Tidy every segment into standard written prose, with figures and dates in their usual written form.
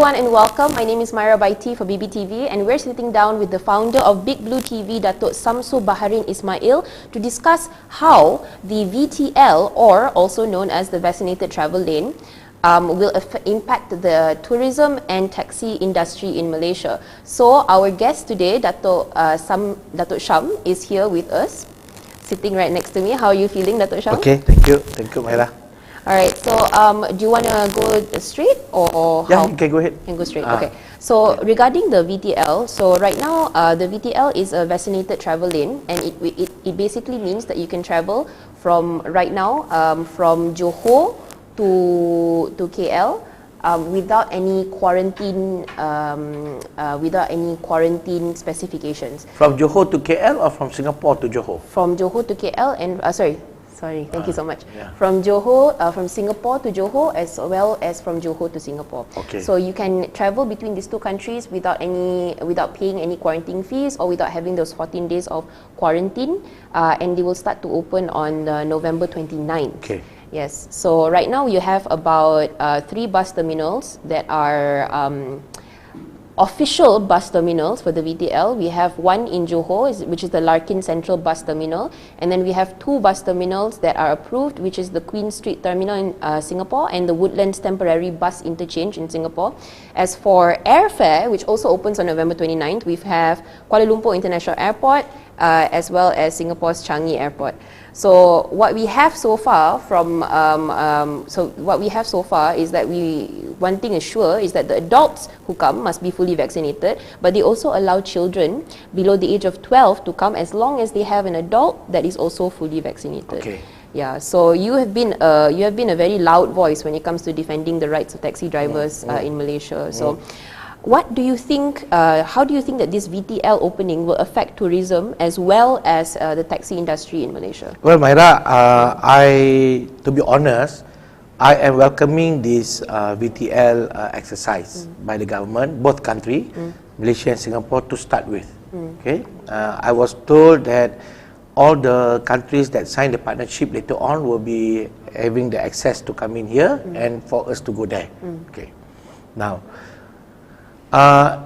everyone and welcome. My name is Myra Baiti for BBTV and we're sitting down with the founder of Big Blue TV, Datuk Samsu Baharin Ismail, to discuss how the VTL, or also known as the Vaccinated Travel Lane, will impact the tourism and taxi industry in Malaysia. So our guest today, Datuk Sham, is here with us, sitting right next to me. How are you feeling, Datuk Sham? Okay, thank you, Myra. Alright, so do you want to go straight or yeah, how? you can go ahead. You can go straight, okay. So regarding the VTL, so right now the VTL is a vaccinated travel lane, and it basically means that you can travel from right now from Johor to KL without any quarantine specifications. From Johor to KL or from Singapore to Johor? From Johor to KL and Sorry, thank you so much. Yeah. From Johor, from Singapore to Johor, as well as from Johor to Singapore. Okay. So you can travel between these two countries without paying any quarantine fees or without having those 14 days of quarantine. And they will start to open on November 29th. Okay. Yes. So right now you have about 3 bus terminals that are official bus terminals for the VTL. We have one in Johor, which is the Larkin Central Bus Terminal, and then we have 2 bus terminals that are approved, which is the Queen Street Terminal in Singapore and the Woodlands Temporary Bus Interchange in Singapore. As for airfare, which also opens on November 29th, we have Kuala Lumpur International Airport as well as Singapore's Changi Airport. So what we have so far is that one thing is sure is that the adults who come must be fully vaccinated, but they also allow children below the age of 12 to come as long as they have an adult that is also fully vaccinated. Okay. Yeah, so you have been a very loud voice when it comes to defending the rights of taxi drivers in Malaysia. So what do you think, how do you think that this VTL opening will affect tourism as well as the taxi industry in Malaysia? Well, Myra, to be honest, I am welcoming this VTL exercise by the government, both countries, Malaysia and Singapore, to start with. Okay, I was told that all the countries that sign the partnership later on will be having the access to come in here and for us to go there. Okay, now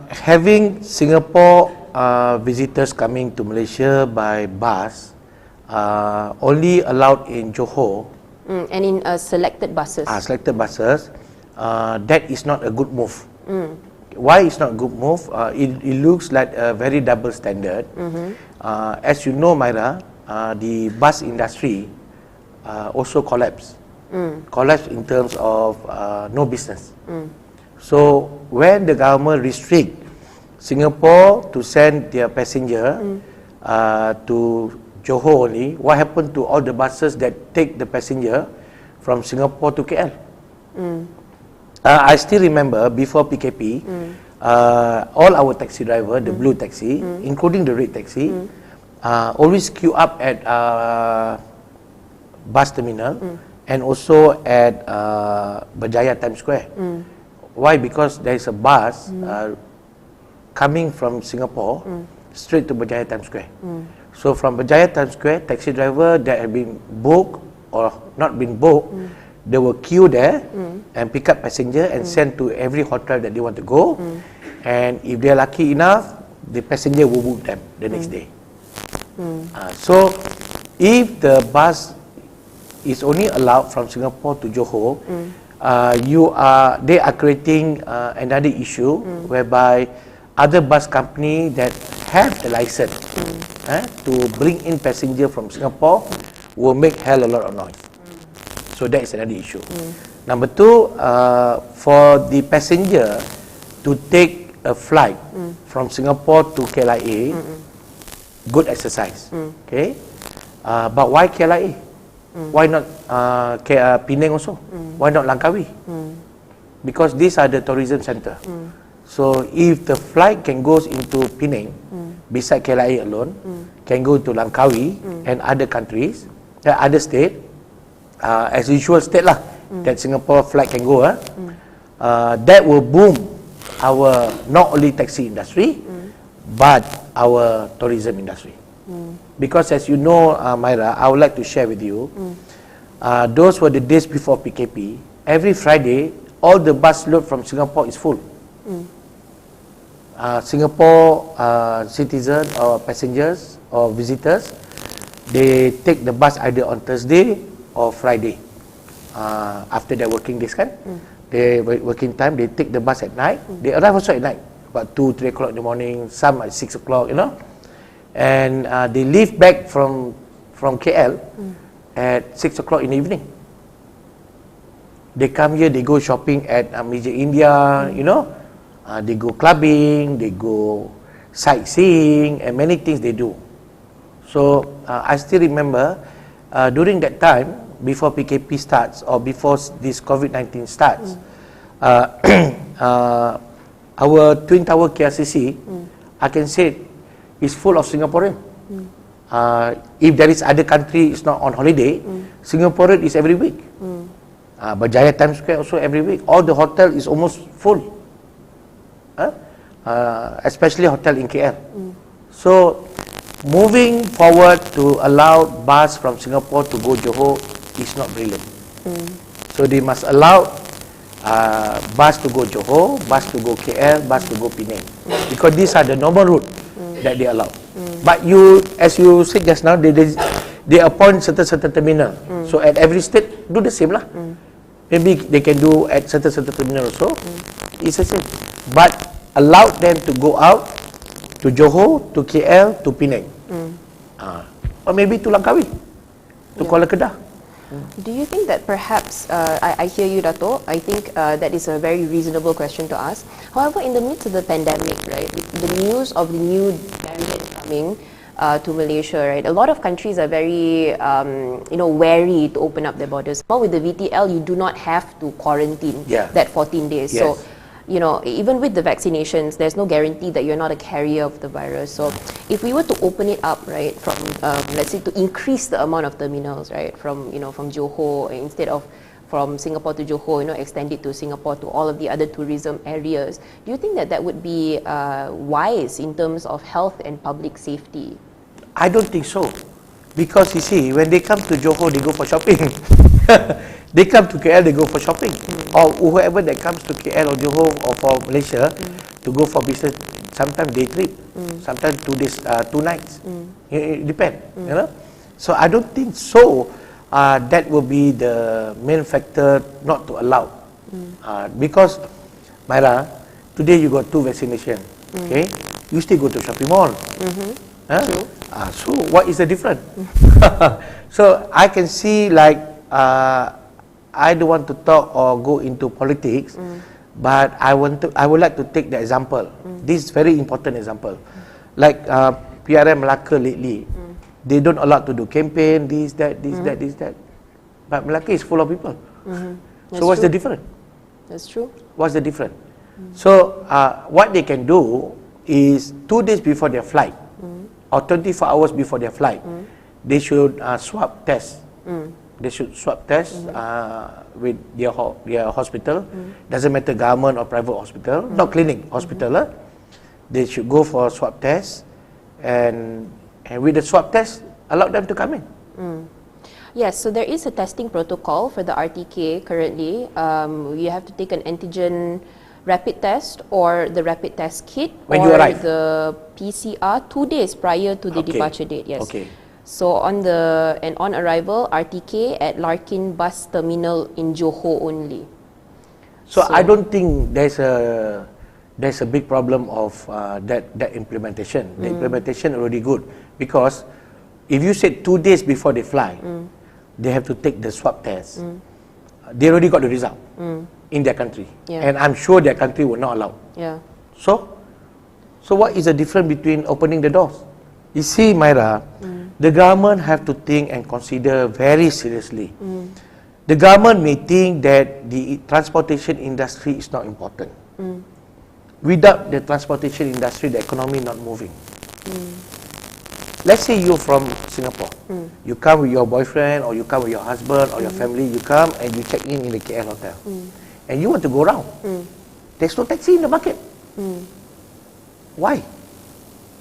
having Singapore visitors coming to Malaysia by bus only allowed in Johor. And in selected buses. Selected buses, that is not a good move. Why it's not a good move? It looks like a very double standard. As you know, Myra, the bus industry also collapsed. Collapsed in terms of no business. So when the government restrict Singapore to send their passenger to Johor only, what happened to all the buses that take the passenger from Singapore to KL? I still remember before PKP, all our taxi driver, the blue taxi, including the red taxi, always queue up at bus terminal and also at Berjaya Times Square. Why? Because there is a bus coming from Singapore straight to Berjaya Times Square. So from Berjaya Times Square, taxi driver that have been booked or not been booked, they will queue there and pick up passenger and send to every hotel that they want to go. And if they are lucky enough, the passenger will book them the next day. So if the bus is only allowed from Singapore to Johor, they are creating another issue whereby other bus company that have the license to bring in passenger from Singapore will make hell a lot of noise. So that is another issue. Number 2, for the passenger to take a flight from Singapore to KLIA, good exercise. Okay, but why KLIA? Why not Penang also? Why not Langkawi? Because these are the tourism center. So if the flight can go into Penang, beside KLIA alone, can go to Langkawi and other countries, other state, as usual state lah, that Singapore flight can go, that will boom our not only taxi industry, but our tourism industry. Because as you know, Myra, I would like to share with you, those were the days before PKP. Every Friday, all the bus load from Singapore is full. Singapore citizen or passengers or visitors, they take the bus either on Thursday or Friday after their working days kan. They working time, they take the bus at night. They arrive also at night, about 2-3 o'clock in the morning, some at 6 o'clock, you know. And they leave back from KL at 6 o'clock in the evening. They come here, they go shopping at Malaysia, India, you know. They go clubbing, they go sightseeing, and many things they do. So I still remember during that time, before PKP starts or before this COVID-19 starts, our Twin Tower KLCC, I can say, is full of Singaporean. If there is other country is not on holiday, Singaporean is every week. Berjaya Times Square also every week. All the hotel is almost full. Especially hotel in KL. So, moving forward to allow bus from Singapore to go Johor is not brilliant. So, they must allow bus to go Johor, bus to go KL, bus to go Penang. Because these are the normal route that they allow. But you, as you said just now, they appoint certain terminal. So, at every state, do the same lah. Maybe they can do at certain terminal also. It's the same. But allow them to go out to Johor, to KL, to Penang. Or maybe to Langkawi, to Kuala Kedah. Do you think that perhaps, I hear you, Dato', I think that is a very reasonable question to ask. However, in the midst of the pandemic, right, the news of the new variants coming to Malaysia, right, a lot of countries are very, wary to open up their borders. But with the VTL, you do not have to quarantine that 14 days. Yes. So, even with the vaccinations, there's no guarantee that you're not a carrier of the virus. So if we were to open it up, right, from, let's say, to increase the amount of terminals, right, from Johor, instead of from Singapore to Johor, extend it to Singapore to all of the other tourism areas, do you think that that would be wise in terms of health and public safety? I don't think so. Because you see, when they come to Johor, they go for shopping. They come to KL, they go for shopping. Or whoever that comes to KL or Johor or for Malaysia to go for business, sometimes day trip, sometimes 2 days, 2 nights. It depends, you know. So I don't think so. That will be the main factor not to allow. Because, Myra, today you got 2 vaccination. Okay, you still go to shopping mall. So what is the difference? So I can see like I don't want to talk or go into politics, but I would like to take the example. This is very important example. Like PRM Melaka lately, they don't allow to do campaign, this, that. But Melaka is full of people. So what's the difference? That's true. What's the difference? So what they can do is 2 days before their flight, or 24 hours before their flight, they should swab test. They should swab test with their hospital. Doesn't matter government or private hospital, not clinic, hospital. They should go for swab test, and with the swab test, allow them to come in. Yes, so there is a testing protocol for the RTK currently. You have to take an antigen rapid test or the rapid test kit when or you arrive, the PCR 2 days prior to the departure date. Yes. Okay. So on arrival, RTK at Larkin Bus Terminal in Johor only. So I don't think there's a big problem of that implementation. The implementation already good, because if you said 2 days before they fly, they have to take the swab test. They already got the result in their country, and I'm sure their country will not allow. So what is the difference between opening the doors? You see, Myra, the government have to think and consider very seriously. The government may think that the transportation industry is not important. Without the transportation industry, the economy not moving. Let's say you're from Singapore. You come with your boyfriend, or you come with your husband or your family. You come and you check in the KL hotel, and you want to go around. There's no taxi in the market. Why?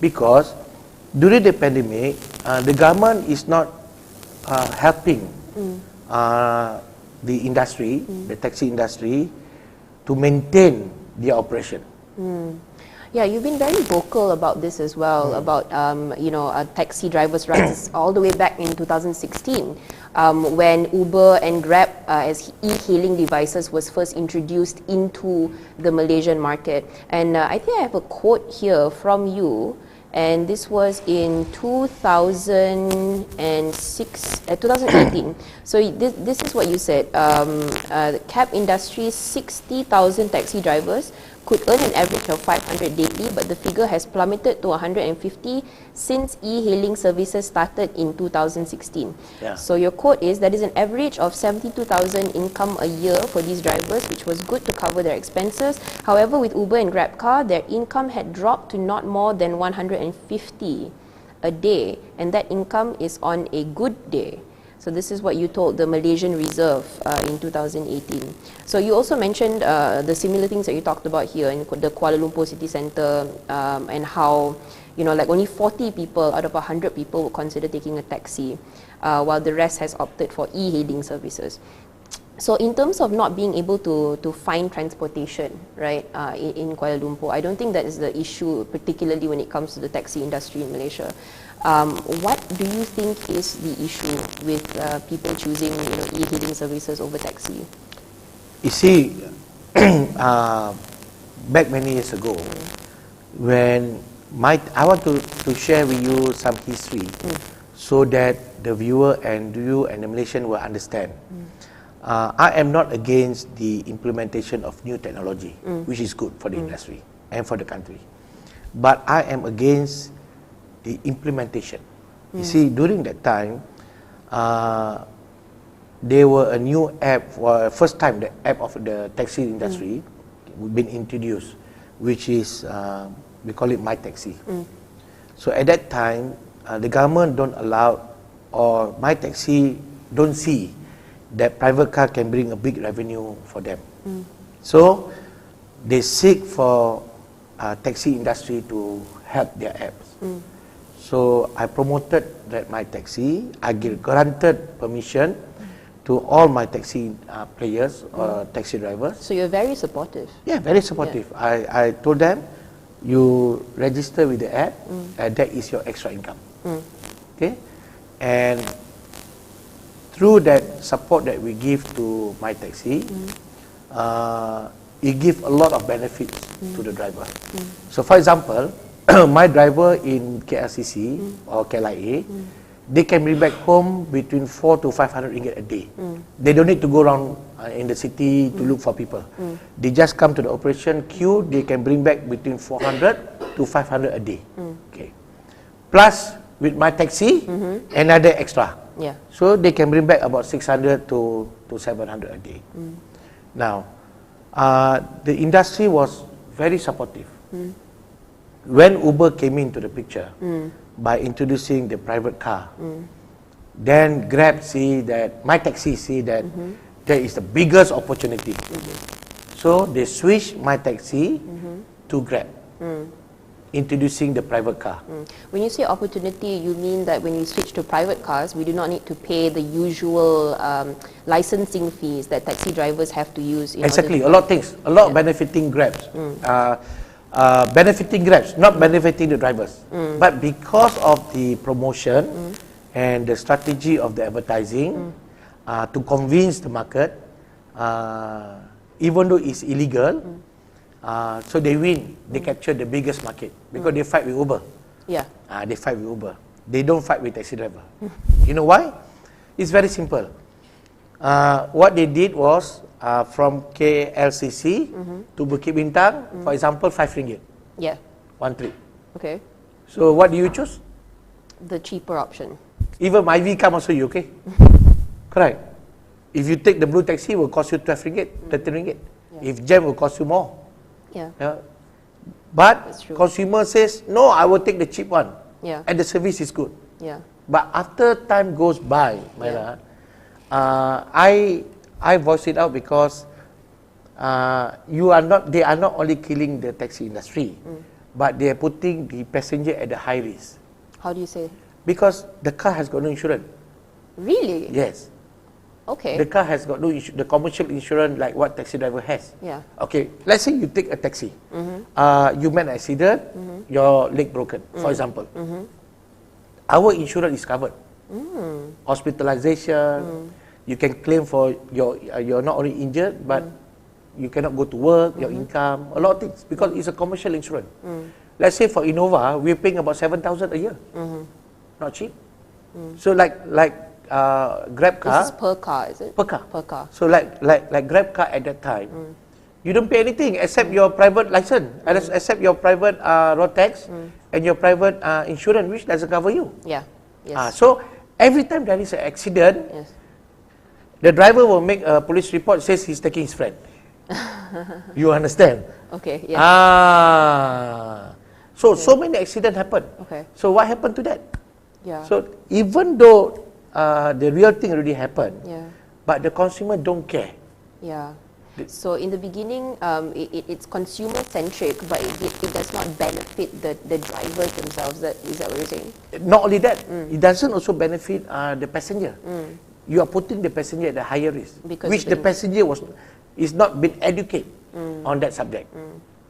Because during the pandemic, the government is not helping the industry, the taxi industry, to maintain their operation. Yeah, you've been very vocal about this as well, about taxi drivers' rights all the way back in 2016, when Uber and Grab as e-hailing devices was first introduced into the Malaysian market. And I think I have a quote here from you, and this was in 2018. So this is what you said. The cab industry's 60,000 taxi drivers could earn an average of 500 daily, but the figure has plummeted to 150 since e-hailing services started in 2016. Yeah. So your quote is, that is an average of 72,000 income a year for these drivers, which was good to cover their expenses. However, with Uber and GrabCar, their income had dropped to not more than 150 a day, and that income is on a good day. So this is what you told the Malaysian Reserve in 2018. So you also mentioned the similar things that you talked about here in the Kuala Lumpur city centre, and how, like only 40 people out of 100 people would consider taking a taxi, while the rest has opted for e-hailing services. So in terms of not being able to find transportation, right, in Kuala Lumpur, I don't think that is the issue, particularly when it comes to the taxi industry in Malaysia. What do you think is the issue with people choosing e-hailing services over taxi? You see, back many years ago, when I want to share with you some history, so that the viewer and you and the Malaysian will understand. I am not against the implementation of new technology, which is good for the industry and for the country. But I am against the implementation. You see, during that time, there were a new app, for first time the app of the taxi industry been introduced, which is, we call it My Taxi. So at that time, the government don't allow, or My Taxi don't see that private car can bring a big revenue for them. So they seek for taxi industry to help their apps. So I promoted that My Taxi. I granted permission to all my taxi players or taxi drivers. So you're very supportive. Yeah, very supportive. I told them, you register with the app, that is your extra income. Okay, and through that support that we give to My Taxi, it gives a lot of benefits to the driver. So for example, my driver in KLCC or KLIA, they can bring back home between 400 to 500 ringgit a day. They don't need to go around in the city to look for people. They just come to the operation queue, they can bring back between 400 to 500 a day. Okay. Plus, with My Taxi, another extra. Yeah. So they can bring back about 600 to 700 a day. Now, the industry was very supportive. When Uber came into the picture, by introducing the private car, then Grab see that, My Taxi see that there is the biggest opportunity. So they switched My Taxi to Grab, introducing the private car. When you say opportunity, you mean that when you switch to private cars, we do not need to pay the usual licensing fees that taxi drivers have to use. Exactly, a lot of things, a lot of benefiting Grabs. Benefiting Grabs, not benefiting the drivers. But because of the promotion and the strategy of the advertising, to convince the market, even though it's illegal, so they win, they capture the biggest market because they fight with Uber. Yeah. They fight with Uber. They don't fight with taxi driver. You know why? It's very simple. What they did was, from KLCC to Bukit Bintang, for example, 5 ringgit. Yeah. One trip. Okay. So what do you choose? The cheaper option. Even Myvi come also you okay? Correct. If you take the blue taxi, it will cost you 12 ringgit, 13 ringgit. Yeah. If jam will cost you more. Yeah. But That's true. consumer says, no, I will take the cheap one. Yeah. And the service is good. Yeah. But after time goes by, Myra, I voice it out because they are not only killing the taxi industry, but they are putting the passenger at the high risk. How do you say? Because the car has got no insurance. Really? Yes. Okay. The car has got no the commercial insurance like what taxi driver has. Yeah. Okay, let's say you take a taxi. You met an accident, your leg broken, for example. Our insurance is covered. Hospitalization, you can claim for you're not only injured, but you cannot go to work, your income, a lot of things, because it's a commercial insurance. Let's say for Innova, we're paying about 7,000 a year. Not cheap. So like Grab car. This is per car, is it? Per car. Per car. So like Grab car at that time, you don't pay anything except your private license, except your private road tax and your private insurance, which doesn't cover you. Yeah. Yes. So every time there is an accident, Yes. the driver will make a police report, says he's taking his friend. You understand? Okay. Yeah. So many accidents happen. Okay. So what happened to that? Yeah. So even though the real thing already happened, Yeah. but the consumer don't care. Yeah. So in the beginning, it's consumer centric, but it does not benefit the drivers themselves. Is that what you're saying? Not only that, it doesn't also benefit the passenger. You are putting the passenger at a higher risk, Because which of the passenger is not been educated on that subject.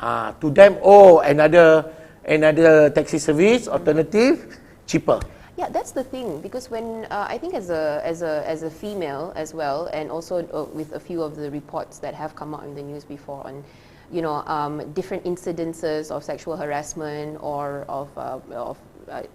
To them, another taxi service alternative, cheaper. Yeah, that's the thing, because when I think as a female as well, and also with a few of the reports that have come out in the news before on, different incidences of sexual harassment or of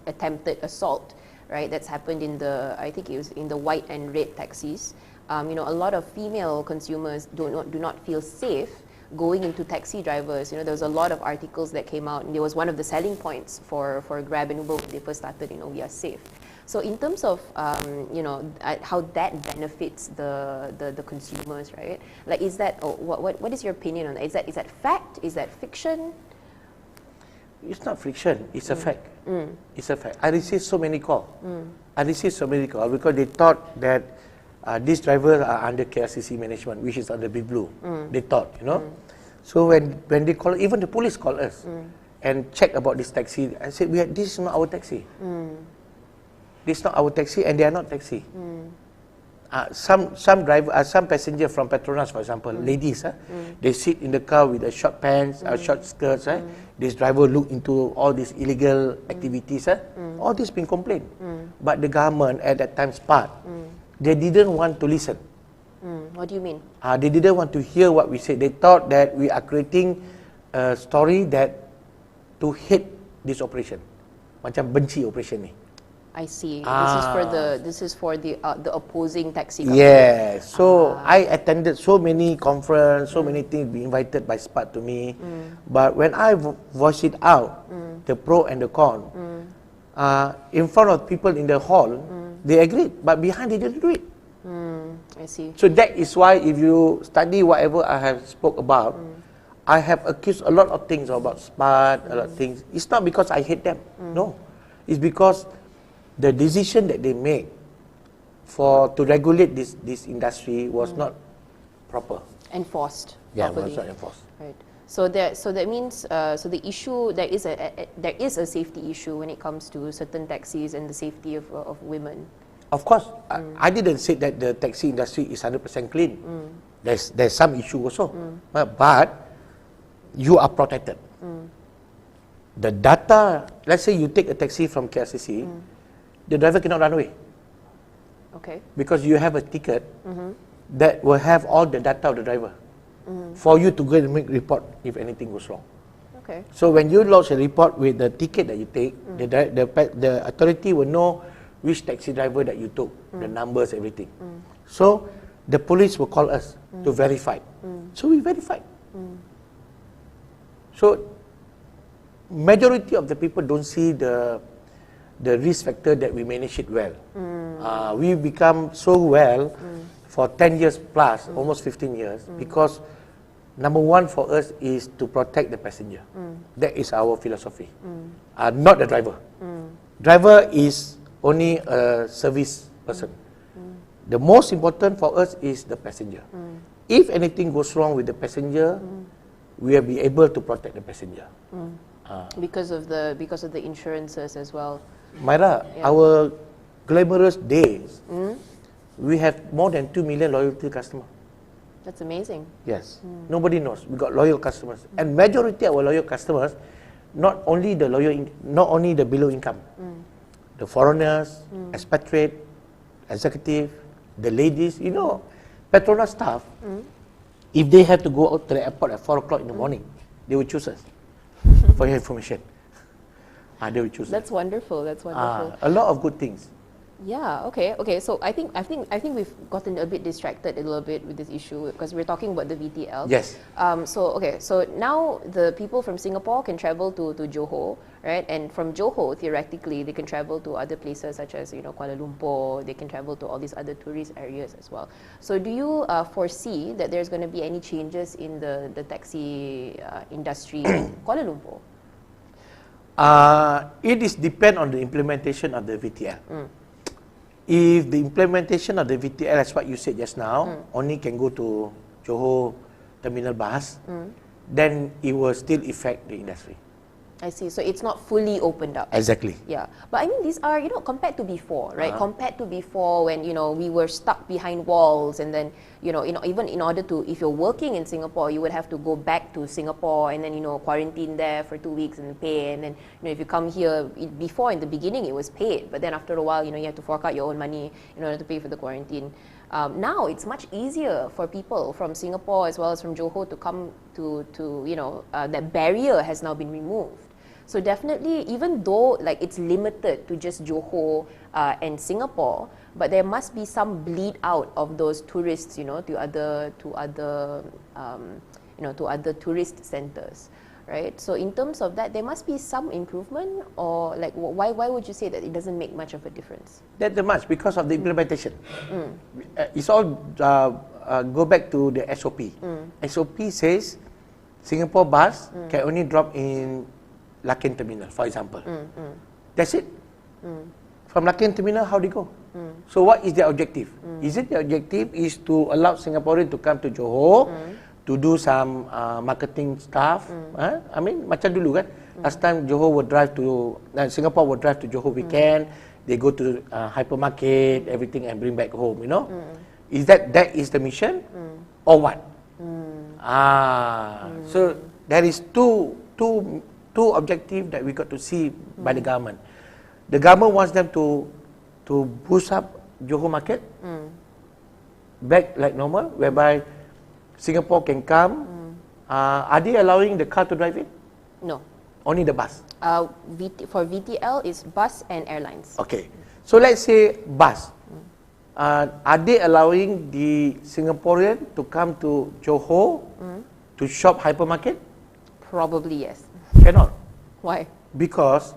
attempted assault, right? That's happened in I think it was in the white and red taxis. A lot of female consumers do not feel safe going into taxi drivers. There was a lot of articles that came out, and it was one of the selling points for Grab and Uber when they first started. We are safe. So in terms of how that benefits the consumers, right? Like, is that what is your opinion on that? Is that fact? Is that fiction? It's not fiction. It's a fact. It's a fact. I received so many calls. Because they thought that these drivers are under KLCC management, which is under Big Blue. They thought, So when they call, even the police call us and check about this taxi. I said, this is not our taxi. This is not our taxi, and they are not taxi. Some driver, some passenger from Petronas, for example, ladies, they sit in the car with a short pants, short skirts. This driver look into all these illegal activities. All this been complained, but the government at that time part. They didn't want to listen. What do you mean? They didn't want to hear what we said. They thought that we are creating a story that to hate this operation, macam benci operation ni. I see. This is for the opposing taxi company. Yeah. So I attended so many conference, so many things being invited by SPAT to me. But when I voiced it out, the pro and the con, in front of people in the hall, they agreed, but behind they didn't do it. I see. So that is why if you study whatever I have spoke about, I have accused a lot of things about SPAT, a lot of things. It's not because I hate them. No. It's because the decision that they make to regulate this industry was not proper. Enforced. Yeah, properly. was not enforced. Right. So that means the issue, there is a safety issue when it comes to certain taxis and the safety of women. Of course, I didn't say that the taxi industry is 100% clean. There's some issue also, but you are protected. The data, let's say you take a taxi from KLCC, the driver cannot run away. Okay. Because you have a ticket that will have all the data of the driver for you to go and make report if anything goes wrong. Okay. So when you lodge a report with the ticket that you take, the authority will know which taxi driver that you took, the numbers, everything. So the police will call us to verify. So we verified. So majority of the people don't see the risk factor that we manage it well. We become so well for 10 years plus, almost 15 years, because number one for us is to protect the passenger. That is our philosophy. Not the driver. Driver is only a service person. The most important for us is the passenger. If anything goes wrong with the passenger, we will be able to protect the passenger. Because of the insurances as well. Myra, our glamorous days We have more than 2 million loyalty customers. That's amazing. Yes. Nobody knows. We got loyal customers. And majority of our loyal customers, not only the not only the below income, the foreigners, expatriate, executive, the ladies, you know, Petronas staff, if they have to go out to the airport at 4 o'clock in the morning, they will choose us. For your information. They will choose us. That's wonderful. That's wonderful. A lot of good things. Yeah. Okay. Okay. So I think we've gotten a bit distracted a little bit with this issue because we're talking about the VTL. Yes. So now the people from Singapore can travel to Johor, right? And from Johor, theoretically, they can travel to other places such as Kuala Lumpur. They can travel to all these other tourist areas as well. So do you foresee that there's going to be any changes in the taxi industry in Kuala Lumpur? It is depend on the implementation of the VTL. If the implementation of the VTL, as what you said just now, only can go to Johor terminal bus, then it will still affect the industry. I see. So it's not fully opened up. Exactly. Yeah. But I mean, these are, compared to before, right? Compared to before when, we were stuck behind walls and then, even in order to, if you're working in Singapore, you would have to go back to Singapore and then, quarantine there for 2 weeks and pay. And then, if you come here, before in the beginning, it was paid. But then after a while, you have to fork out your own money in order to pay for the quarantine. Now it's much easier for people from Singapore as well as from Johor to come to that barrier has now been removed. So definitely, even though it's limited to just Johor and Singapore, but there must be some bleed out of those tourists, to other tourist centers, right? So in terms of that, there must be some improvement, or why would you say that it doesn't make much of a difference? That much because of the implementation. It's all go back to the SOP. SOP says Singapore bus can only drop in Lakan Terminal, for example. That's it. From Lakan Terminal, how they go? So what is their objective? Is it the objective is to allow Singaporean to come to Johor to do some marketing stuff? I mean, macam dulu kan, last time Johor would drive to, Singapore would drive to Johor weekend, they go to hypermarket, everything and bring back home, Is that is the mission? Or what? So there is two objectives that we got to see by the government. The government wants them to boost up Johor market back like normal, whereby Singapore can come. Are they allowing the car to drive in? No. Only the bus? For VTL, it's bus and airlines. Okay. So let's say bus. Are they allowing the Singaporean to come to Johor to shop hypermarket? Probably yes. Cannot. Why? Because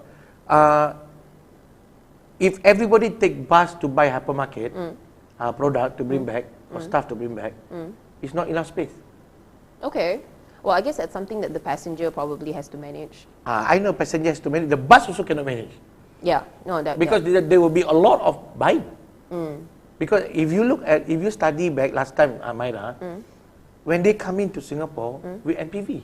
if everybody take bus to buy hypermarket product to bring back or stuff to bring back, it's not enough space. Okay. Well, I guess that's something that the passenger probably has to manage. I know passenger has to manage. The bus also cannot manage. Yeah. No, that because there will be a lot of buying. Because if you study back last time, Myra, when they come into Singapore with NPV.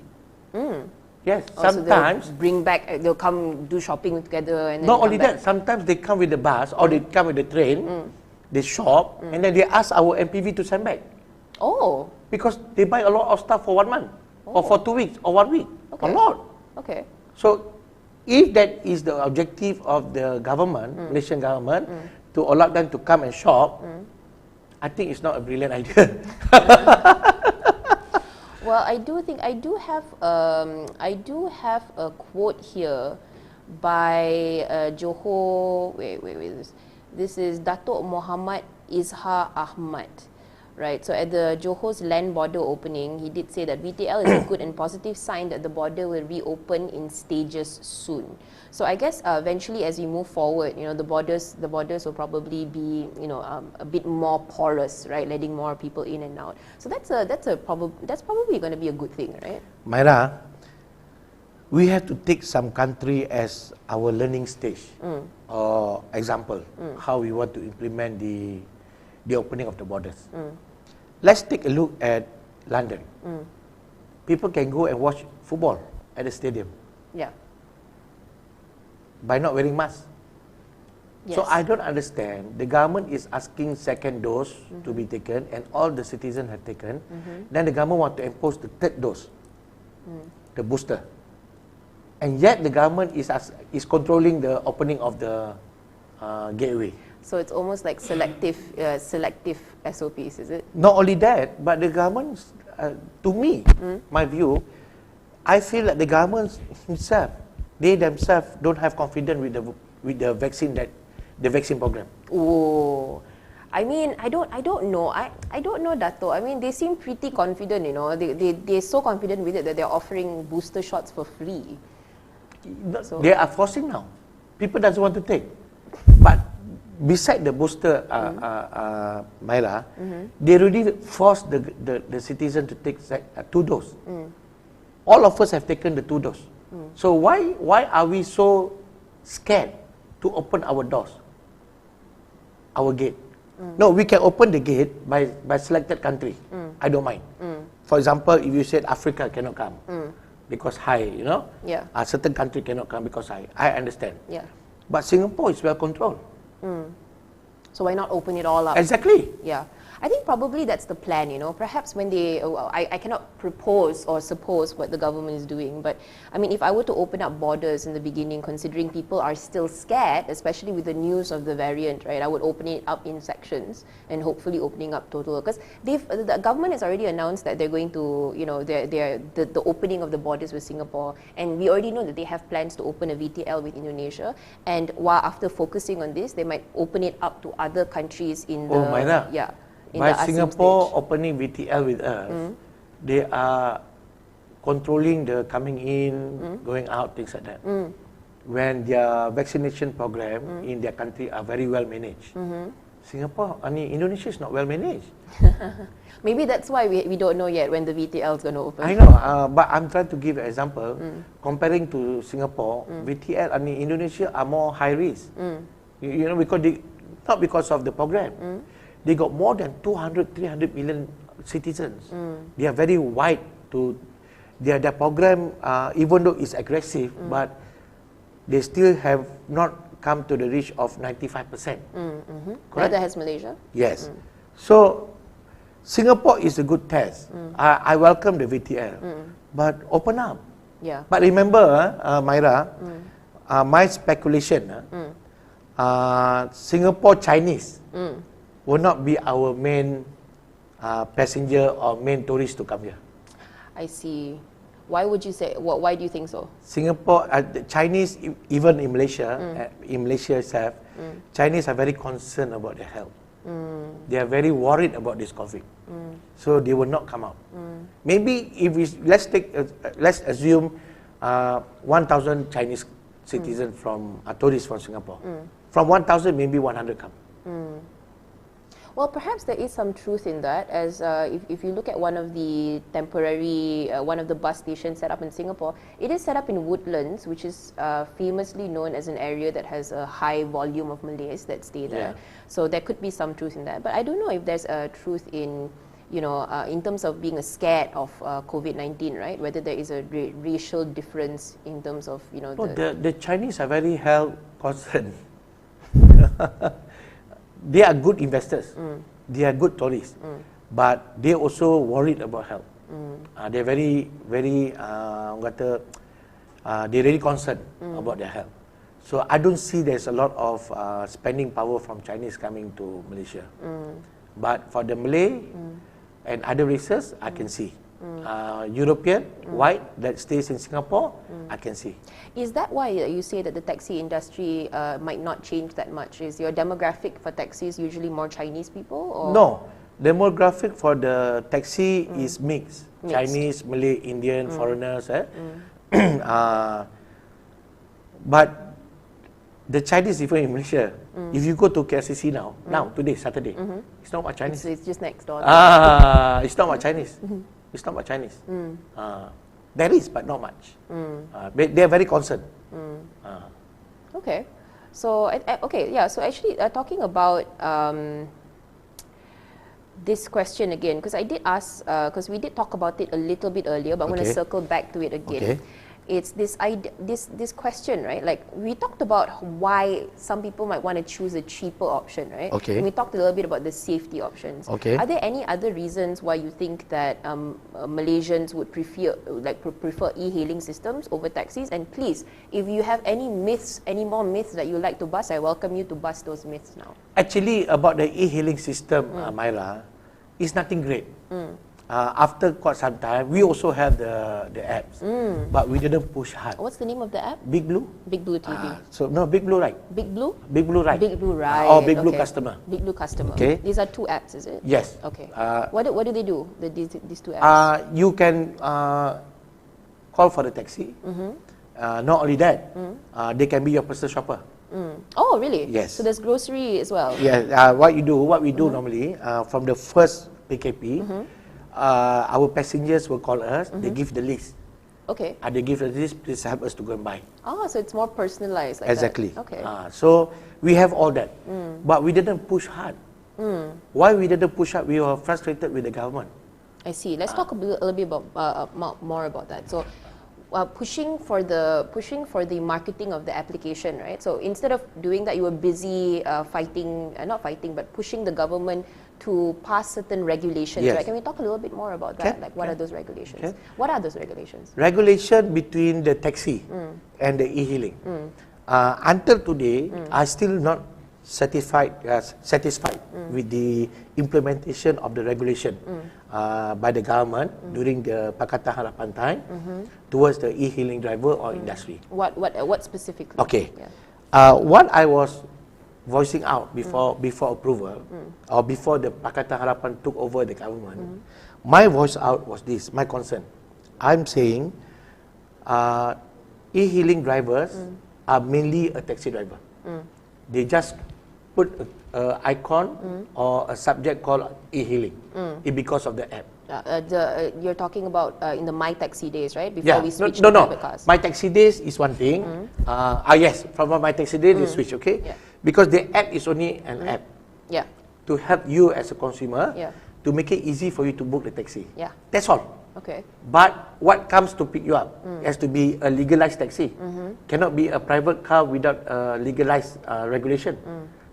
Yes, sometimes so bring back. They'll come do shopping together, and then not only that. Sometimes they come with the bus or they come with the train. They shop and then they ask our MPV to send back. Oh, because they buy a lot of stuff for 1 month or for 2 weeks or 1 week. Okay. A lot. Okay. So, if that is the objective of the government, Malaysian government, to allow them to come and shop, I think it's not a brilliant idea. Well, I do have a quote here by Johor. Wait. This is Datuk Muhammad Izhar Ahmad, right? So at the Johor's land border opening, he did say that VTL is a good and positive sign that the border will reopen in stages soon. So I guess eventually, as we move forward, the borders will probably be, a bit more porous, right, letting more people in and out. So that's probably going to be a good thing, right? Myra, we have to take some country as our learning stage or example how we want to implement the opening of the borders. Let's take a look at London. People can go and watch football at the stadium. Yeah. By not wearing masks. So Yes. I don't understand. The government is asking second dose to be taken, and all the citizens have taken. Then the government want to impose the third dose, the booster. And yet the government is controlling the opening of the gateway. So it's almost like selective SOPs, is it? Not only that, but the government, to me, my view, I feel that the government himself, they themselves don't have confidence with the vaccine program. Oh, I mean, I don't know. I don't know, Dato. I mean, they seem pretty confident, you know. They're so confident with it that they're offering booster shots for free. So They are forcing now. People doesn't want to take. But beside the booster, Myra, they already forced the citizen to take 2 doses. All of us have taken the 2 doses. So why are we so scared to open our doors, our gate? No, we can open the gate by selected country. I don't mind. For example, if you said Africa cannot come because high, you know, Yeah. a certain country cannot come because high. I understand. yeah. But Singapore is well controlled. So why not open it all up? Exactly. Yeah. I think probably that's the plan, you know. Perhaps when they, I cannot propose or suppose what the government is doing, but I mean, if I were to open up borders in the beginning, considering people are still scared, especially with the news of the variant, right, I would open it up in sections and hopefully opening up total. Because the government has already announced that they're going to, you know, the opening of the borders with Singapore, and we already know that they have plans to open a VTL with Indonesia, and while after focusing on this, they might open it up to other countries in the, Myra. yeah. By Singapore opening VTL with us, they are controlling the coming in, going out, things like that. When their vaccination program in their country are very well managed. Singapore, Indonesia is not well managed. Maybe that's why we don't know yet when the VTL is going to open. I know, but I'm trying to give an example. Comparing to Singapore, VTL, Indonesia are more high risk. You know, not because of the program. They got more than 200, 300 million citizens. They are very wide to their program, even though it's aggressive, but they still have not come to the reach of 95%. Neither has Malaysia. Yes. So Singapore is a good test. I welcome the VTL, but open up. Yeah. But remember, Myra, my speculation, Singapore Chinese will not be our main passenger or main tourist to come here. I see. Why would you say? Why do you think so? Singapore, the Chinese, even in Malaysia itself, Chinese are very concerned about their health. They are very worried about this COVID, so they will not come out. Maybe if let's assume 1,000 Chinese citizens from tourists from Singapore. From 1,000, maybe 100 come. Well, perhaps there is some truth in that, as if you look at one of the temporary, one of the bus stations set up in Singapore, it is set up in Woodlands, which is famously known as an area that has a high volume of Malays that stay there. Yeah. So there could be some truth in that. But I don't know if there's a truth in, you know, in terms of being scared of COVID-19, right? Whether there is a racial difference in terms of, you know, the Chinese are very health concerned. They are good investors. They are good tourists. But they also worried about health. They're very, very, they're really concerned about their health. So I don't see there's a lot of spending power from Chinese coming to Malaysia. But for the Malay and other races, I can see. European, white, that stays in Singapore, I can see. Is that why you say that the taxi industry might not change that much? Is your demographic for taxis usually more Chinese people? Or? No, demographic for the taxi is mixed. Chinese, Malay, Indian, foreigners. But the Chinese, even in Malaysia, if you go to KLCC now, today, Saturday, it's not much Chinese. It's just next door. It's not much Chinese. It's not much Chinese. There is, but not much. They are very concerned. Okay. So, so actually talking about this question again, because I did ask, because we did talk about it a little bit earlier, but I want to circle back to it again. It's this question, right? Like we talked about why some people might want to choose a cheaper option, right? Okay. And we talked a little bit about the safety options. Okay. Are there any other reasons why you think that Malaysians would prefer e-hailing systems over taxis? And please, if you have any more myths that you like to bust, I welcome you to bust those myths now. Actually, about the e-hailing system, Myra, it's nothing great. After quite some time, we also have the apps, but we didn't push hard. What's the name of the app? Big Blue? Big Blue TV. No, Big Blue Right. Big Blue? Big Blue Right. Big Blue Right. Or Big Blue Customer. Big Blue Customer. Okay. These are two apps, is it? Yes. Okay. What do they do, these two apps? You can call for the taxi. Not only that, they can be your personal shopper. Oh, really? Yes. So there's grocery as well? Yes. What we do normally, from the first PKP, our passengers will call us, they give the list. Okay. They give the list, please help us to go and buy. Oh, so it's more personalized like Exactly. that. Okay. So we have all that. But we didn't push hard. Why we didn't push hard? We were frustrated with the government. I see. Let's talk a little bit about more about that. So, pushing for the marketing of the application, right? So instead of doing that, you were busy pushing the government to pass certain regulations, Yes. right? Can we talk a little bit more about that? Like, what are those regulations? Okay. What are those regulations? Regulation between the taxi and the e-hailing. Until today, I still not satisfied with the implementation of the regulation by the government during the Pakatan Harapan time towards the e-hailing driver or industry. What specifically? Okay. Yeah. What I was voicing out before approval or before the Pakatan Harapan took over the government, my voice out was this, my concern. I'm saying e-hailing drivers are mainly a taxi driver. They just put an icon or a subject called e-hailing because of the app. You're talking about in the My Taxi days, right? Before we switch no, to private cars. My Taxi Days is one thing. Yes, from My Taxi Days they switch, okay? Yeah. Because the app is only an app Yeah. to help you as a consumer Yeah. to make it easy for you to book the taxi. Yeah. That's all. Okay. But what comes to pick you up has to be a legalized taxi. Cannot be a private car without a legalized regulation.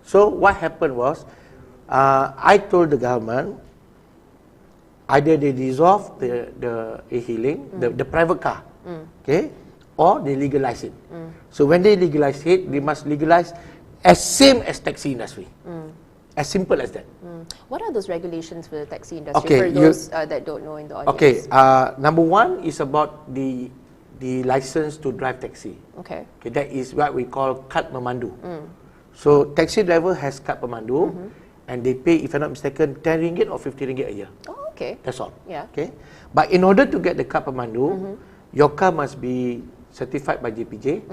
So what happened was, I told the government, either they dissolve the e-hailing, the private car, okay, or they legalize it. So when they legalize it, they must legalize as same as taxi industry. As simple as that. What are those regulations for the taxi industry, Okay, for those that don't know in the audience? Okay, number one is about the license to drive taxi. Okay. Okay, that is what we call kad memandu. So taxi driver has kad pemandu, and they pay, if I'm not mistaken, 10 ringgit or 50 ringgit a year. Oh, okay. That's all. Yeah. Okay. But in order to get the kad pemandu, your car must be certified by JPJ,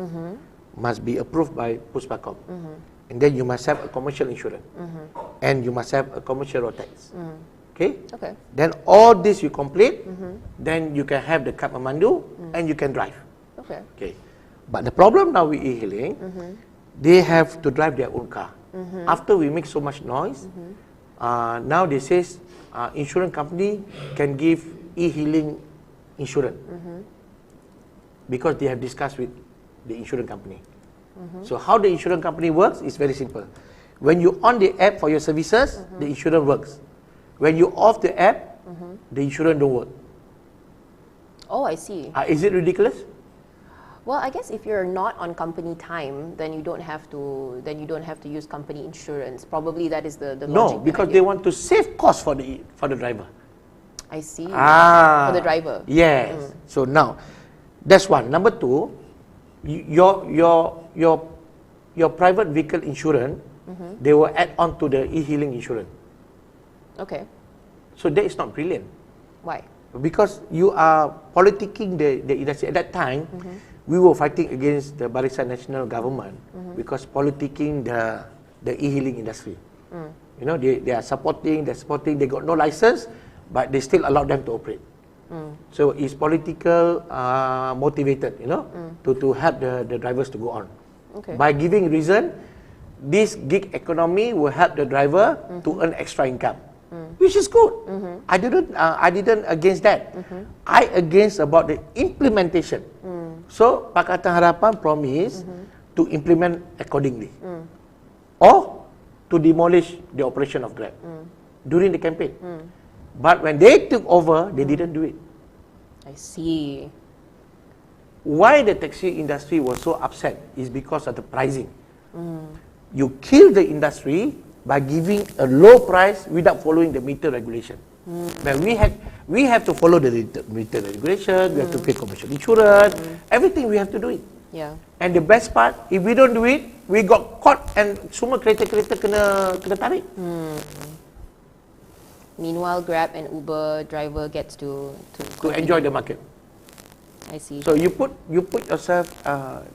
must be approved by Puspacom, and then you must have a commercial insurance, and you must have a commercial road tax. Okay. Okay. Then all this you complete, then you can have the kad pemandu and you can drive. Okay. Okay. But the problem now with e-hailing, they have to drive their own car. After we make so much noise, now they say insurance company can give e-hailing insurance because they have discussed with the insurance company. So how the insurance company works is very simple. When you on the app for your services, the insurance works. When you off the app, the insurance don't work. Oh, I see. Is it ridiculous? Well, I guess if you're not on company time, then you don't have to use company insurance. Probably that is the logic. No, because they want to save cost for the driver. I see. For the driver. Yes. So now, that's one. Number two, your private vehicle insurance, they will add on to the e-hailing insurance. Okay. So that is not brilliant. Why? Because you are politicking the industry. At that time, we were fighting against the Barisan National Government because politicking the e-hailing industry. You know, they are supporting, they got no license, but they still allow them to operate. So it's political motivated, you know, to help the drivers to go on. Okay. By giving reason, this gig economy will help the driver to earn extra income, which is good. I didn't against that. I against about the implementation So Pakatan Harapan promise to implement accordingly, or to demolish the operation of Grab during the campaign. But when they took over, they didn't do it. I see. Why the taxi industry was so upset is because of the pricing. You kill the industry by giving a low price without following the meter regulation. But we have to follow the meter regulation, we have to pay commercial insurance, everything we have to do it. Yeah. And the best part, if we don't do it, we got caught and semua kereta-kereta kena tarik. Meanwhile, Grab and Uber driver gets to enjoy the market. I see. So you put yourself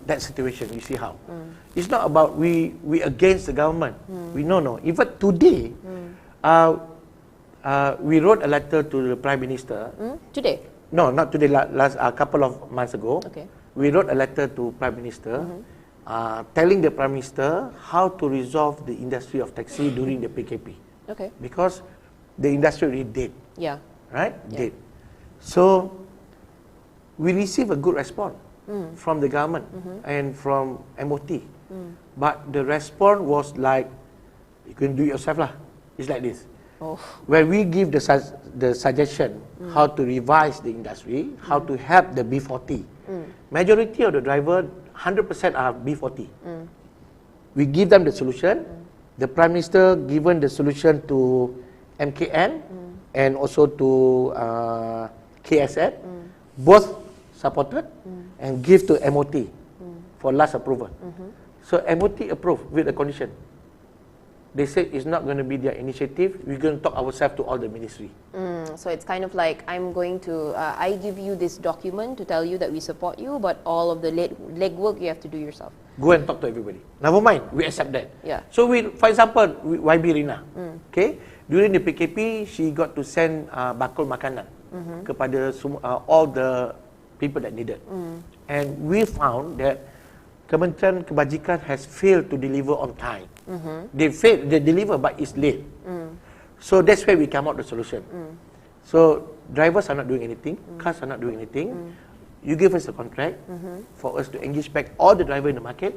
that situation. You see how it's not about we against the government. We no. Even today, we wrote a letter to the Prime Minister. Today? No, not today. Last a couple of months ago. Okay. We wrote a letter to Prime Minister, telling the Prime Minister how to resolve the industry of taxi during the PKP. Okay. Because the industry already dead. Yeah. Right? Yeah. Dead. So we received a good response from the government and from MOT. But the response was like, you can do it yourself lah. It's like this. Oh. When we give the suggestion how to revise the industry, how to help the B40, majority of the driver, 100% are B40. We give them the solution. The Prime Minister given the solution to MKN and also to KSN. Both supported and give to MOT for last approval. So MOT approved with the condition. They said it's not going to be their initiative. We're going to talk ourselves to all the ministry. So it's kind of like, I'm going to, I give you this document to tell you that we support you, but all of the legwork you have to do yourself. Go and talk to everybody. Never mind, we accept that. Yeah. So for example, YB Rina, okay, during the PKP, she got to send bakul makanan kepada all the people that needed. And we found that Kementerian Kebajikan has failed to deliver on time. They deliver, but it's late. So that's where we come out with the solution. So drivers are not doing anything, cars are not doing anything. You give us a contract for us to engage back all the drivers in the market,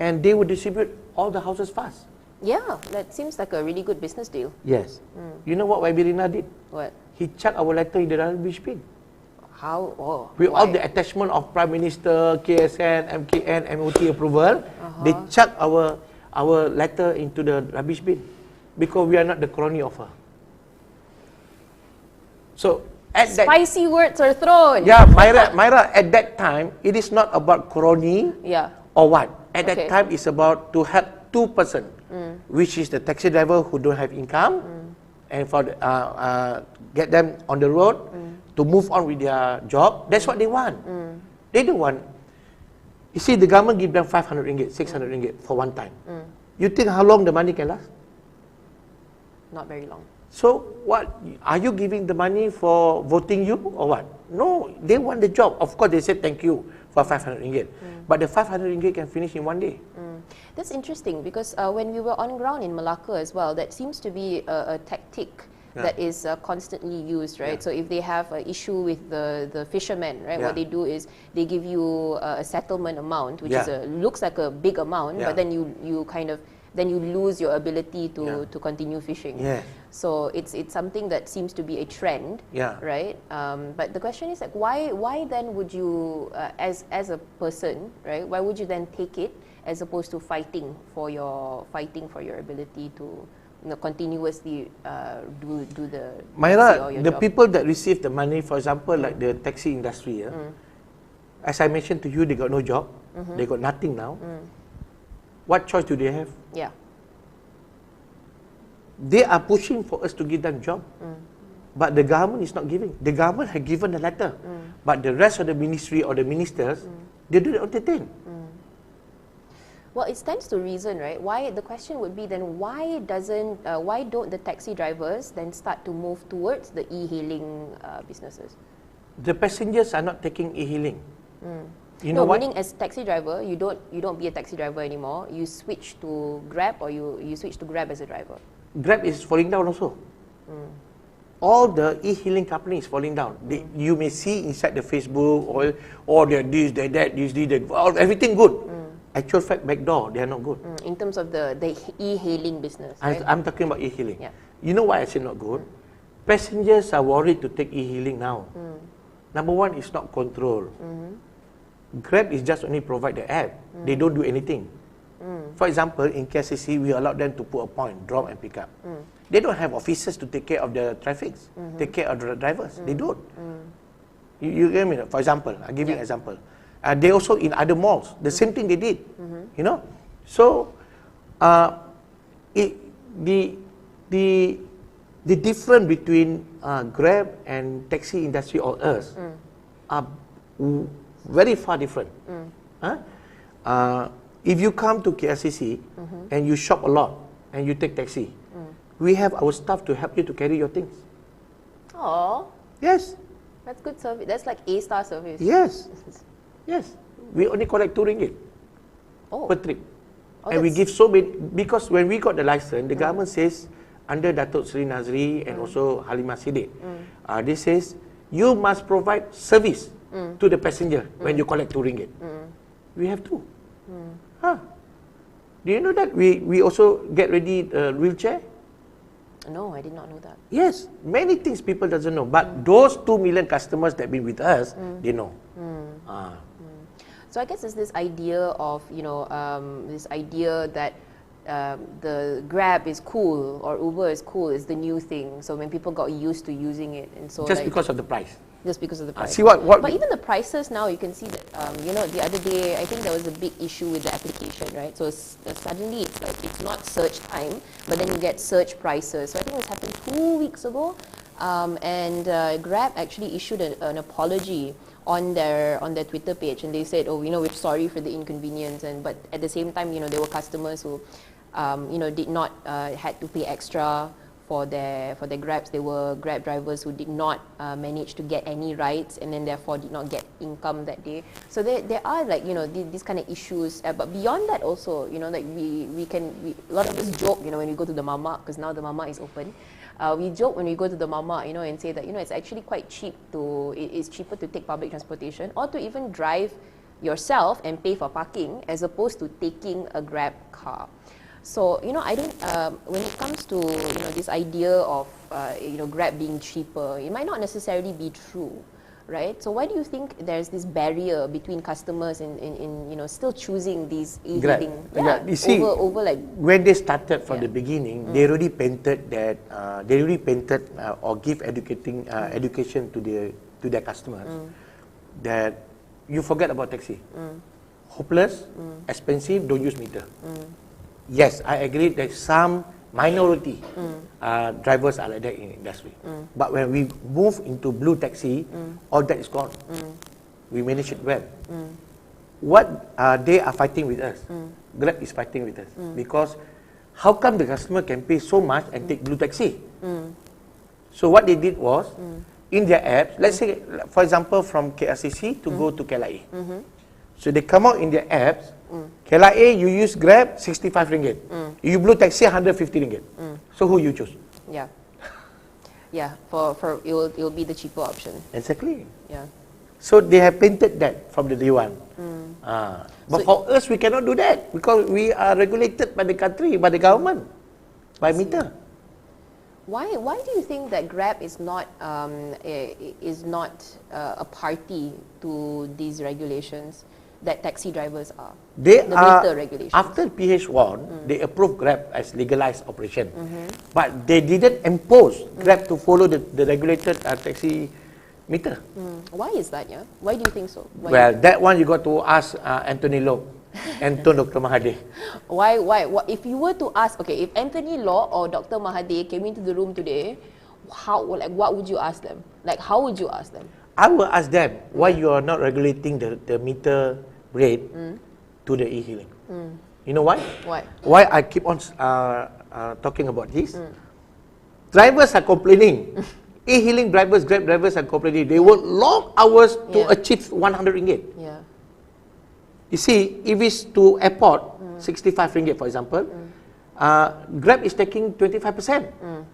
and they will distribute all the houses fast. Yeah, that seems like a really good business deal. Yes. You know what YB Rina did? What? He chucked our letter in the rubbish bin. How? Oh, With why? all the attachment of Prime Minister, KSN, MKN, MOT approval, they chuck our letter into the rubbish bin because we are not the crony of her. So at Spicy words are thrown. Yeah, Myra, at that time, it is not about crony or what. At that time, it's about to help two person, which is the taxi driver who don't have income, and for get them on the road to move on with their job. That's what they want. They don't want. You see, the government give them 500 ringgit, 600 ringgit for one time. You think how long the money can last? Not very long. So what, are you giving the money for voting you or what? No, they want the job. Of course, they say thank you for 500 ringgit. But the 500 ringgit can finish in one day. That's interesting because when we were on ground in Malacca as well, that seems to be a tactic that is constantly used, right? So if they have an issue with the fishermen, right, what they do is they give you a settlement amount, which is looks like a big amount, but then you kind of then you lose your ability to continue fishing. So it's something that seems to be a trend, right? But the question is like, why then would you, as a person, right? Why would you then take it as opposed to fighting for your ability to continuously do the Myra, the job? people that receive the money, for example, like the taxi industry, as I mentioned to you, they got no job, they got nothing now. What choice do they have? Yeah. They are pushing for us to give them job, but the government is not giving. The government has given the letter, but the rest of the ministry or the ministers, they do not entertain. Well, it stands to reason, right? Why the question would be then why don't the taxi drivers then start to move towards the e-hailing businesses? The passengers are not taking e-hailing. You know what? Meaning as taxi driver, you don't be a taxi driver anymore. You switch to Grab, or you switch to Grab as a driver. Grab is falling down also. all the e-hailing companies falling down. You may see inside the Facebook or they're this, they're that, this, that, everything good. Actual fact, backdoor, they are not good. In terms of the e-hailing business, right? I'm talking about e-hailing. Yeah. You know why I say not good? Passengers are worried to take e-hailing now. Number one, it's not control. Grab is just only provide the app. They don't do anything. For example, in KCC, we allow them to put a point, drop and pick up. They don't have officers to take care of the traffic, take care of the drivers. They don't. You get me? For example, I'll give you an example. They also in other malls, the same thing they did. You know, so the difference between Grab and taxi industry or us are very far different. If you come to KLCC and you shop a lot and you take taxi, we have our staff to help you to carry your things. Oh, Yes. that's good service. That's like A-star service. Yes. Yes. We only collect RM2 Oh. per trip. Oh, And we that's- give so many, because when we got the license, the government says, under Datuk Seri Nazri and also Halimah Siddiq, they says, you must provide service to the passenger when you collect RM2. We have to. Do you know that we also get ready wheelchair? No, I did not know that. Yes, many things people doesn't know. But those 2 million customers that been with us, they know. So I guess it's this idea of, this idea that the Grab is cool or Uber is cool is the new thing. So when people got used to using it, and so Just because of the price. just because of the price. See what But even the prices now, you can see that, the other day, I think there was a big issue with the application, right? So suddenly it's like, it's not search time, but then you get search prices. So I think this happened 2 weeks ago, and Grab actually issued an apology on their Twitter page, and they said, oh, we're sorry for the inconvenience, but at the same time, there were customers who, did not had to pay extra for their Grabs. There were Grab drivers who did not manage to get any rides, and then therefore did not get income that day. So there are these kind of issues. But beyond that also, like a lot of us joke, when we go to the mama, because now the mama is open. We joke when we go to the mama, and say that it's actually quite cheap it's cheaper to take public transportation or to even drive yourself and pay for parking as opposed to taking a Grab car. So, I don't, when it comes to, this idea of, Grab being cheaper, it might not necessarily be true, right? So why do you think there's this barrier between customers in still choosing these e-hailing? You see, over like, when they started from the beginning, they already painted that, or give education to their customers that you forget about taxi. Hopeless, expensive, don't use meter. Yes, I agree that some minority drivers are like that in industry. But when we move into blue taxi, all that is gone. We manage it well. What they are fighting with us, Grab is fighting with us. Because how come the customer can pay so much and take blue taxi? So what they did was, in their apps, let's say, for example, from KLCC to go to KLIA. So they come out in their apps, KLIA, you use Grab, 65 ringgit. You blue taxi, 150 ringgit. So who you choose? Yeah. Yeah, for it will be the cheaper option. Exactly. Yeah. So they have painted that from the day one. But for us, we cannot do that because we are regulated by the country, by the government, by meter. Why do you think that Grab is not a party to these regulations that taxi drivers are? They the are, meter regulations. after PH1, they approved Grab as legalized operation. But they didn't impose Grab to follow the regulated taxi meter. Why is that, yeah? Why do you think so? Well, that one you got to ask Anthony Loh and Dr. Mahathir. Why? If you were to ask, okay, if Anthony Loh or Dr. Mahathir came into the room today, what would you ask them? Like, how would you ask them? I will ask them why you are not regulating the meter rate to the e-hailing. You know why? Why? Why I keep on talking about this? Drivers are complaining. E-hailing drivers, Grab drivers are complaining. They work long hours to achieve 100 ringgit. Yeah. You see, if it's to airport, 65 ringgit for example, Grab is taking 25%.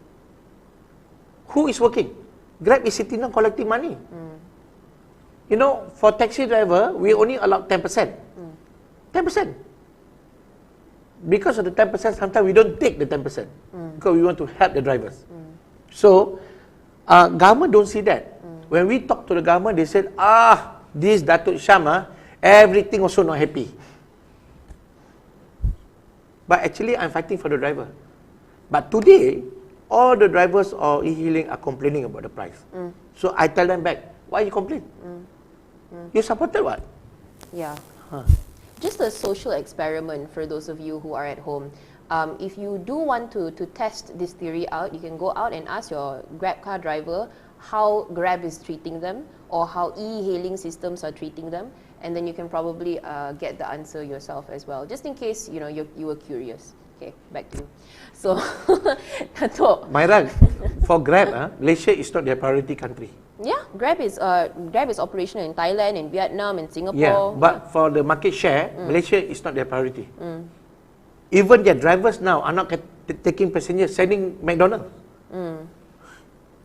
Who is working? Grab is sitting down collecting money. You know, for taxi driver, we only allow 10%. 10%. Because of the 10%, sometimes we don't take the 10%. Because we want to help the drivers. So, government don't see that. When we talk to the government, they said, this Datuk Syam, everything also not happy. But actually, I'm fighting for the driver. But today, all the drivers of e-hailing are complaining about the price. So I tell them back, why you complain? You supported what? Yeah. Just a social experiment for those of you who are at home. If you do want to test this theory out, you can go out and ask your Grab car driver how Grab is treating them or how e-hailing systems are treating them, and then you can probably get the answer yourself as well, just in case you were curious. Okay, back to you. So, Dato'. Myra, for Grab, Malaysia is not their priority country. Yeah, Grab is operational in Thailand, in Vietnam, in Singapore. Yeah, but for the market share, Malaysia is not their priority. Even their drivers now are not taking passengers, sending McDonald's.